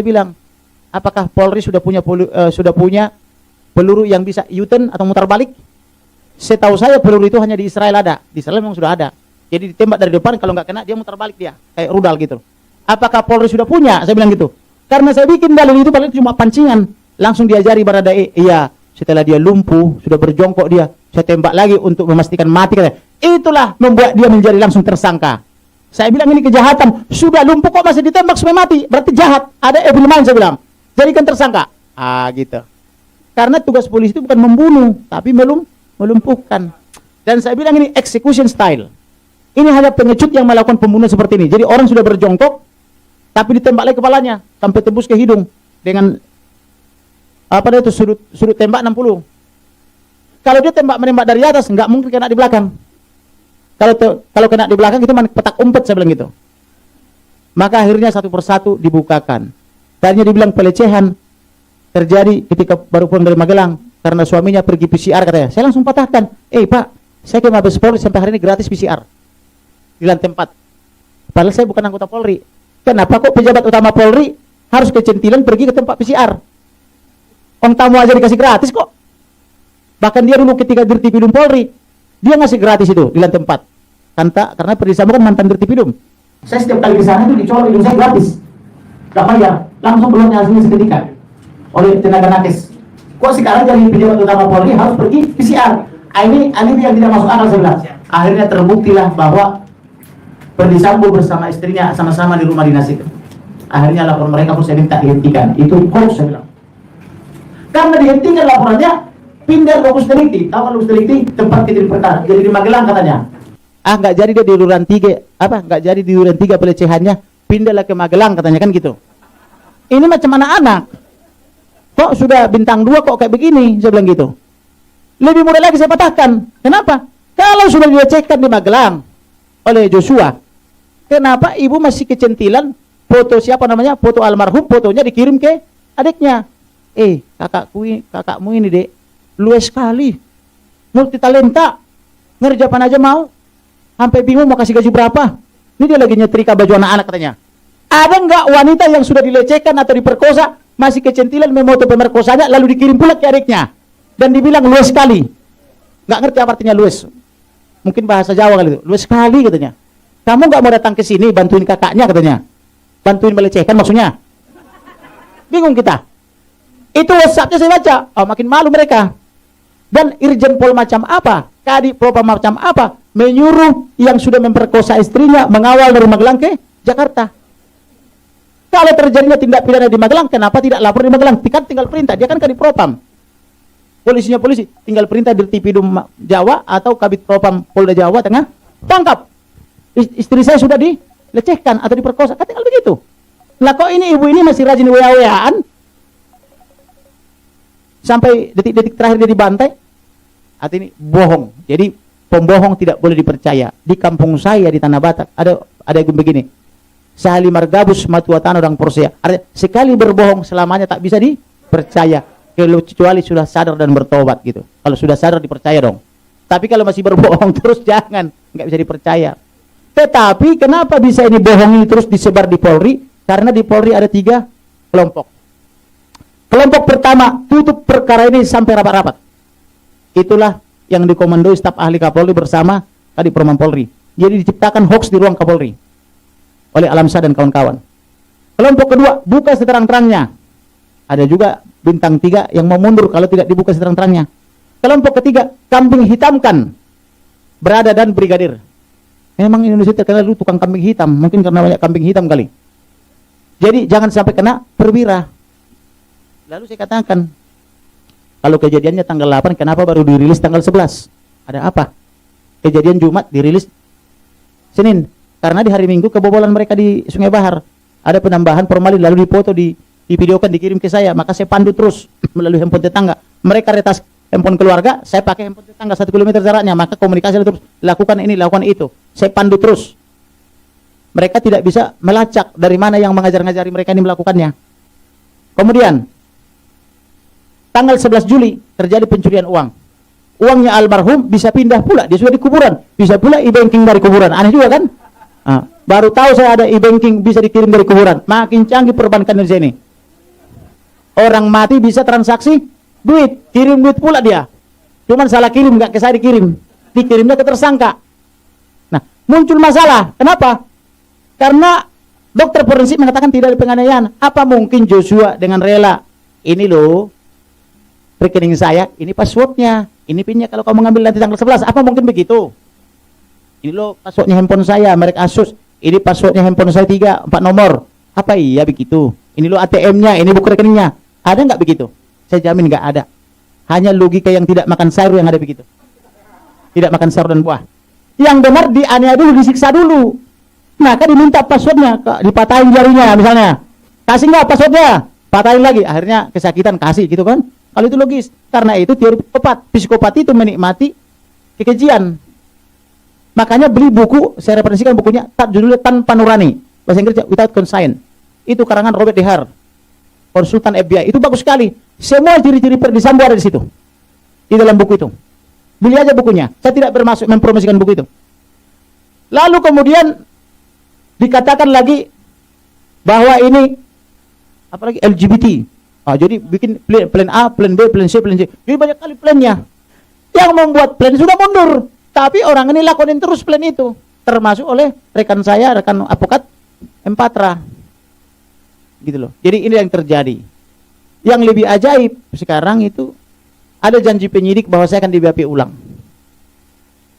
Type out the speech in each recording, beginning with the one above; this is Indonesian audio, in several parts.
Saya bilang, apakah Polri sudah punya peluru yang bisa U-turn atau mutar balik? Setahu saya peluru itu hanya di Israel ada. Di Israel memang sudah ada. Jadi ditembak dari depan, kalau nggak kena dia mutar balik dia, kayak rudal gitu. Apakah Polri sudah punya? Saya bilang gitu. Karena saya bikin dalil itu paling cuma pancingan. Langsung diajari Baradae, iya. Setelah dia lumpuh, sudah berjongkok dia, saya tembak lagi untuk memastikan mati. Itulah membuat dia menjadi langsung tersangka. Saya bilang ini kejahatan. Sudah lumpuh kok masih ditembak sampai mati. Berarti jahat. Ada evil mind saya bilang. Jadikan tersangka. Gitu. Karena tugas polisi itu bukan membunuh, tapi melumpuhkan. Dan saya bilang ini execution style. Ini hanya pengecut yang melakukan pembunuhan seperti ini. Jadi orang sudah berjongkok, tapi ditembak lagi kepalanya sampai tembus ke hidung dengan sudut tembak 60. Kalau dia menembak dari atas, nggak mungkin kena di belakang. Kalau kena di belakang itu petak umpet, saya bilang gitu. Maka akhirnya satu persatu dibukakan. Tadinya dibilang pelecehan terjadi ketika baru pulang dari Magelang karena suaminya pergi PCR katanya. Saya langsung patahkan. Pak, saya ke Mabes Polri sampai hari ini gratis PCR di lantai 4. Padahal saya bukan anggota Polri. Kenapa kok pejabat utama Polri harus kecentilan pergi ke tempat PCR? Orang tamu aja dikasih gratis kok. Bahkan dia dulu ketika Dirtipidum Polri, dia ngasih gratis itu di lantai 4. Karena Perdisambo kan mantan Dirtipidum. Saya setiap kali ke sana itu dicolok hidung saya gratis. Gak bayar, langsung belumnya hasilnya seketika oleh tenaga nakes. Kok sekarang jadi pejabat utama Polri harus pergi PCR? Ini yang tidak masuk akal saya bilang. Akhirnya terbuktilah bahwa Perdisambo bersama istrinya sama-sama di rumah dinas itu. Akhirnya laporan mereka pun saya minta dihentikan. Itu hoax saya bilang. Karena dihentikan laporannya, pindah lokus delikti. Tahu kan lokus delikti? Tempat kejadian perkara. Jadi di Magelang katanya. Nggak jadi dia di Duren 3. Nggak jadi di Duren 3 pelecehannya. Pindahlah ke Magelang katanya kan gitu. Ini macam anak-anak. Kok sudah bintang 2 kok kayak begini? Saya bilang gitu. Lebih mudah lagi saya patahkan. Kenapa? Kalau sudah dilecehkan di Magelang oleh Joshua, kenapa ibu masih kecentilan foto foto almarhum, fotonya dikirim ke adiknya? Kakakmu ini dek, luas sekali, multi talenta, ngerjapan aja mau, sampai bingung mau kasih gaji berapa. Ini dia lagi nyetrika baju anak-anak katanya. Ada nggak wanita yang sudah dilecehkan atau diperkosa masih kecentilan memoto pemerkosanya lalu dikirim pula ke adiknya dan dibilang luas sekali? Nggak ngerti apa artinya luas. Mungkin bahasa Jawa kali itu. Luas sekali katanya. Kamu nggak mau datang ke sini bantuin kakaknya katanya. Bantuin melecehkan maksudnya. Bingung kita. Itu WhatsApp-nya saya baca. Makin malu mereka. Dan Irjen Pol macam apa? Kadif Propam macam apa? Menyuruh yang sudah memperkosa istrinya mengawal dari Magelang ke Jakarta. Kalau terjadinya tindak pidana di Magelang, kenapa tidak lapor di Magelang? Kan tinggal perintah. Dia kan Kadif Propam. Polisinya polisi, tinggal perintah Dirtipidum Jawa atau Kabid Propam Polda Jawa Tengah, tangkap. Istri saya sudah dilecehkan atau diperkosa, kan tinggal begitu. Lah kok ini ibu ini masih rajin WA-WA-an sampai detik-detik terakhir dia dibantai? Artinya ini bohong. Jadi pembohong tidak boleh dipercaya. Di kampung saya di Tanah Batak ada yang begini. Sahali margabus matuatan orang Porsea. Artinya sekali berbohong selamanya tak bisa dipercaya. Kecuali sudah sadar dan bertobat gitu. Kalau sudah sadar dipercaya dong. Tapi kalau masih berbohong terus jangan, nggak bisa dipercaya. Tetapi kenapa bisa ini bohong ini terus disebar di Polri? Karena di Polri ada 3 kelompok. Kelompok pertama tutup perkara ini sampai rapat-rapat. Itulah yang dikomandoi staf ahli Kapolri bersama Kadif Propam Polri. Jadi diciptakan hoax di ruang Kapolri oleh Alamsyah dan kawan-kawan. Kelompok kedua buka seterang-terangnya. Ada juga bintang 3 yang mau mundur kalau tidak dibuka seterang-terangnya. Kelompok ketiga, kambing hitamkan Berada dan Brigadir. Memang Indonesia terkenal dulu tukang kambing hitam. Mungkin karena banyak kambing hitam kali. Jadi jangan sampai kena perwira. Lalu saya katakan, kalau kejadiannya tanggal 8, kenapa baru dirilis tanggal 11? Ada apa? Kejadian Jumat dirilis Senin. Karena di hari Minggu kebobolan mereka di Sungai Bahar. Ada penambahan formalin lalu difoto, divideokan, dikirim ke saya, maka saya pandu terus melalui handphone tetangga. Mereka retas handphone keluarga, saya pakai handphone tetangga 1 kilometer jaraknya, maka komunikasi terus, lakukan ini, lakukan itu. Saya pandu terus. Mereka tidak bisa melacak dari mana yang mengajar-ngajari mereka ini melakukannya. Kemudian, tanggal 11 Juli terjadi pencurian uang. Uangnya almarhum bisa pindah pula, dia sudah di kuburan, bisa pula e-banking dari kuburan. Aneh juga kan? Baru tahu saya ada e-banking bisa dikirim dari kuburan. Makin canggih perbankan di sini. Orang mati bisa transaksi duit, kirim duit pula dia. Cuman salah kirim, nggak ke saya dikirim. Dikirimnya ke tersangka. Nah, muncul masalah. Kenapa? Karena dokter forensik mengatakan tidak ada penganiayaan. Apa mungkin Joshua dengan rela? Ini loh, rekening saya, ini passwordnya, ini pinnya kalau kamu ngambil nanti tanggal 11. Apa mungkin begitu? Ini loh passwordnya handphone saya, merek Asus. Ini passwordnya handphone saya 3, 4 nomor. Apa iya begitu? Ini loh ATM-nya, ini buku rekeningnya. Ada nggak begitu? Saya jamin nggak ada. Hanya logika yang tidak makan sayur yang ada begitu. Tidak makan sayur dan buah. Yang benar dianiaya dulu, disiksa dulu. Maka diminta passwordnya, dipatahin jarinya misalnya. Kasih nggak passwordnya? Patahin lagi. Akhirnya kesakitan, kasih gitu kan. Kalau itu logis. Karena itu teori psikopat. Psikopat itu menikmati kekejian. Makanya beli buku, saya referensikan bukunya, judulnya Tanpa Nurani. Bahasa Inggrisnya Without Conscience. Itu karangan Robert De Haar, konsultan FBI. Itu bagus sekali. Semua ciri-ciri Ferdy Sambo ada di situ. Di dalam buku itu. Beli aja bukunya. Saya tidak bermaksud mempromosikan buku itu. Lalu kemudian dikatakan lagi bahwa ini apalagi LGBT. Jadi bikin plan A, plan B, plan C, plan C. Jadi banyak kali plannya. Yang membuat plan sudah mundur. Tapi orang ini lakonin terus plan itu. Termasuk oleh rekan saya, rekan advokat Empatra. Gitu loh. Jadi ini yang terjadi. Yang lebih ajaib sekarang itu ada janji penyidik bahwa saya akan di BAP ulang.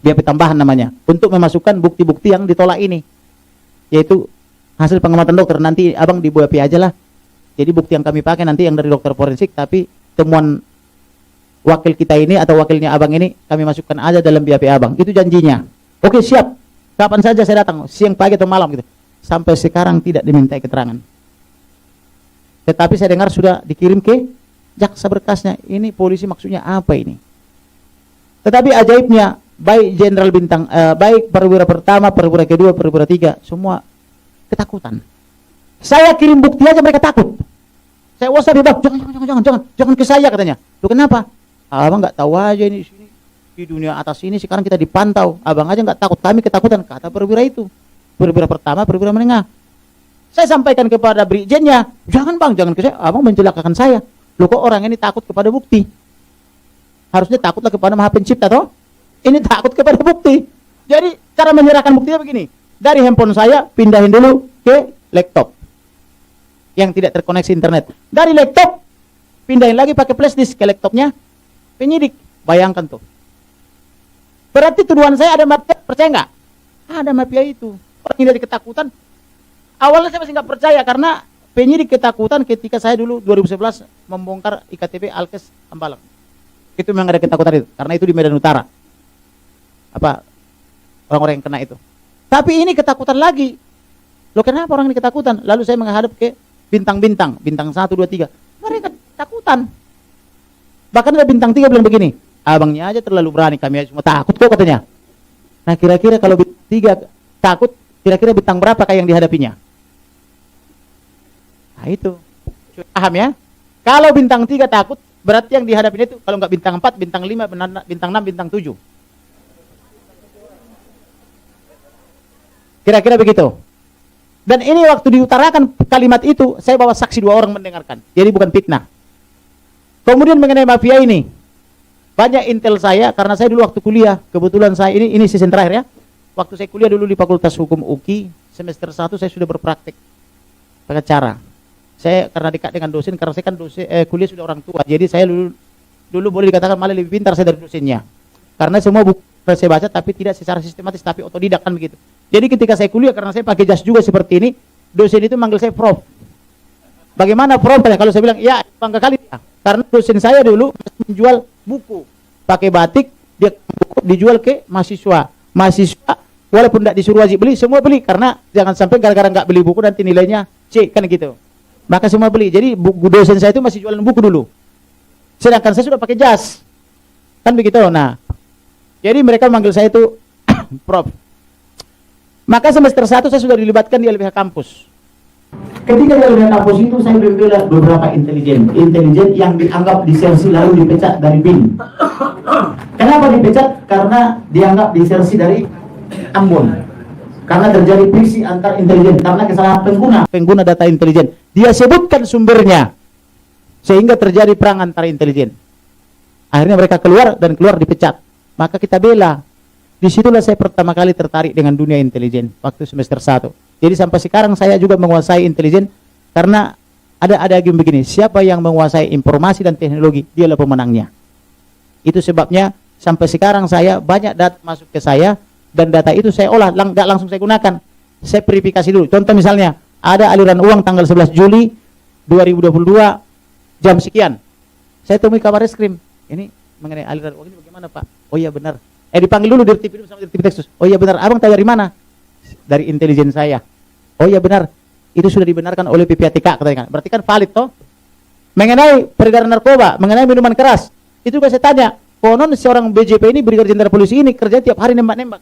BAP tambahan namanya. Untuk memasukkan bukti-bukti yang ditolak ini. Yaitu hasil pengamatan dokter. Nanti abang di BAP aja lah. Jadi bukti yang kami pakai nanti yang dari dokter forensik. Tapi temuan wakil kita ini atau wakilnya abang ini kami masukkan aja dalam BAP abang. Itu janjinya. Oke, siap. Kapan saja saya datang, siang, pagi atau malam gitu. Sampai sekarang tidak dimintai keterangan. Tetapi saya dengar sudah dikirim ke jaksa berkasnya. Ini polisi maksudnya apa ini? Tetapi ajaibnya baik Jenderal Bintang, baik perwira pertama, perwira kedua, perwira 3, semua ketakutan. Saya kirim bukti aja mereka takut. Saya WhatsApp dia, jangan ke saya katanya. Loh kenapa? Abang nggak tahu aja ini di dunia atas ini sekarang kita dipantau. Abang aja nggak takut, kami ketakutan, kata perwira itu. Perwira pertama, perwira menengah. Saya sampaikan kepada brigjennya, jangan bang, jangan ke saya, abang mencelakakan saya. Loh kok orang ini takut kepada bukti? Harusnya takutlah kepada Maha Pencipta toh? Ini takut kepada bukti. Jadi cara menyerahkan buktinya begini. Dari handphone saya pindahin dulu ke laptop yang tidak terkoneksi internet. Dari laptop pindahin lagi pakai flash disk ke laptopnya penyidik. Bayangkan tuh. Berarti tuduhan saya ada mafia, percaya nggak? Ada mafia itu. Orang ini dari ketakutan. Awalnya saya masih nggak percaya karena penyidik ketakutan ketika saya dulu 2011 membongkar IKTP Alkes Hambalang. Itu memang ada ketakutan itu. Karena itu di Medan Utara. Apa orang-orang yang kena itu. Tapi ini ketakutan lagi. Loh kenapa orang ini ketakutan? Lalu saya menghadap ke bintang-bintang. Bintang 1, 2, 3. Mereka ketakutan. Bahkan ada bintang 3 bilang begini. Abangnya aja terlalu berani. Kami semua takut kok katanya. Nah kira-kira kalau bintang 3 takut. Kira-kira bintang berapa kayak yang dihadapinya? Nah itu. Paham ya? Kalau bintang 3 takut. Berarti yang dihadapinya itu. Kalau nggak bintang 4, bintang 5, bintang 6, bintang 7. Kira-kira begitu. Dan ini waktu diutarakan kalimat itu, saya bawa saksi 2 orang mendengarkan. Jadi bukan fitnah. Kemudian mengenai mafia ini, banyak intel saya karena saya dulu waktu kuliah, kebetulan saya ini season terakhir ya. Waktu saya kuliah dulu di Fakultas Hukum UKI, semester 1 saya sudah berpraktek pengacara. Saya karena dekat dengan dosen, karena saya kan kuliah sudah orang tua. Jadi saya dulu boleh dikatakan malah lebih pintar saya dari dosennya. Karena semua buku saya baca tapi tidak secara sistematis, tapi otodidak kan begitu. Jadi ketika saya kuliah karena saya pakai jas juga seperti ini, dosen itu manggil saya prof. Bagaimana prof? Kalau saya bilang, ya bangga kali. Karena dosen saya dulu menjual buku. Pakai batik, dia buku dijual ke mahasiswa. Mahasiswa, walaupun tidak disuruh wajib beli, semua beli. Karena jangan sampai gara-gara nggak beli buku nanti nilainya C, kan gitu. Maka semua beli. Jadi dosen saya itu masih jualan buku dulu. Sedangkan saya sudah pakai jas. Kan begitu. Nah, jadi mereka manggil saya itu prof. Maka semester 1 saya sudah dilibatkan di LBH kampus. Ketika di LBH kampus itu saya membela beberapa intelijen yang dianggap disersi lalu dipecat dari BIN. Kenapa dipecat? Karena dianggap disersi dari Ambon. Karena terjadi friksi antar intelijen karena kesalahan pengguna data intelijen. Dia sebutkan sumbernya. sehingga terjadi perang antara intelijen. Akhirnya mereka keluar dan keluar dipecat. Maka kita bela. Disitulah saya pertama kali tertarik dengan dunia intelijen waktu semester 1. Jadi sampai sekarang saya juga menguasai intelijen karena ada game begini, siapa yang menguasai informasi dan teknologi, dialah pemenangnya. Itu sebabnya sampai sekarang saya banyak data masuk ke saya dan data itu saya olah, nggak langsung saya gunakan. Saya verifikasi dulu. Contoh misalnya, ada aliran uang tanggal 11 Juli 2022 jam sekian. Saya temui kabar reskrim. Ini mengenai aliran uang ini bagaimana, Pak? Oh iya benar. Dipanggil dulu dari TV sama dari TV Texas. Oh iya benar, abang tahu dari mana? Dari intelijen saya. Oh iya benar, itu sudah dibenarkan oleh PPATK katanya. Berarti kan valid toh? Mengenai peredaran narkoba, mengenai minuman keras, itu juga saya tanya. Konon seorang BJP ini, Brigadir Jenderal Polisi ini kerja tiap hari nembak-nembak.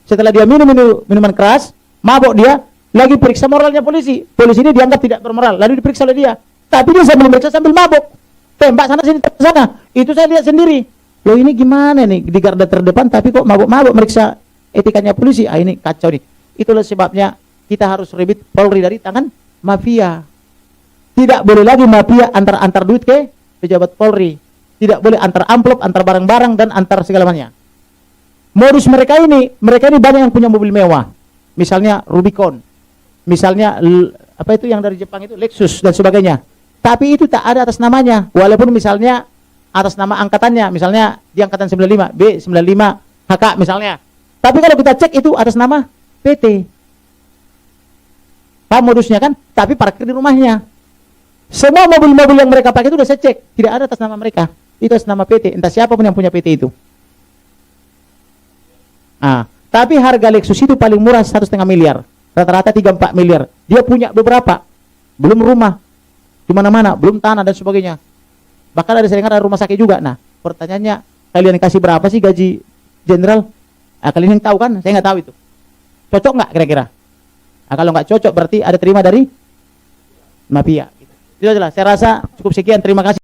Setelah dia minum minuman keras, mabok dia, lagi periksa moralnya polisi. Polisi ini dianggap tidak bermoral, lalu diperiksa oleh dia. Tapi dia sambil meriksa sambil mabok. Tembak sana sini sana. Itu saya lihat sendiri. Loh ini gimana nih, di garda terdepan tapi kok mabuk-mabuk meriksa etikanya polisi. Ini kacau nih. Itulah sebabnya kita harus rebut Polri dari tangan mafia. Tidak boleh lagi mafia antar duit ke pejabat Polri. Tidak boleh antar amplop, antar barang-barang dan antar segala macamnya. Modus mereka ini banyak yang punya mobil mewah. Misalnya Rubicon. Misalnya apa itu yang dari Jepang itu Lexus dan sebagainya. Tapi itu tak ada atas namanya. Walaupun misalnya atas nama angkatannya, misalnya di angkatan 95, B95, HK misalnya. Tapi kalau kita cek itu atas nama PT. Paham modusnya kan? Tapi parkir di rumahnya. Semua mobil-mobil yang mereka pakai itu udah saya cek, tidak ada atas nama mereka. Itu atas nama PT, entah siapapun yang punya PT itu. Tapi harga Lexus itu paling murah 1,5 miliar. Rata-rata 3-4 miliar. Dia punya beberapa. Belum rumah. Di mana-mana, belum tanah dan sebagainya. Bahkan ada saya dengar ada rumah sakit juga. Nah, pertanyaannya, kalian kasih berapa sih gaji jenderal? Kalian yang tahu kan? Saya nggak tahu itu. Cocok nggak kira-kira? Kalau nggak cocok berarti ada terima dari mafia. Itu adalah. Saya rasa cukup sekian. Terima kasih.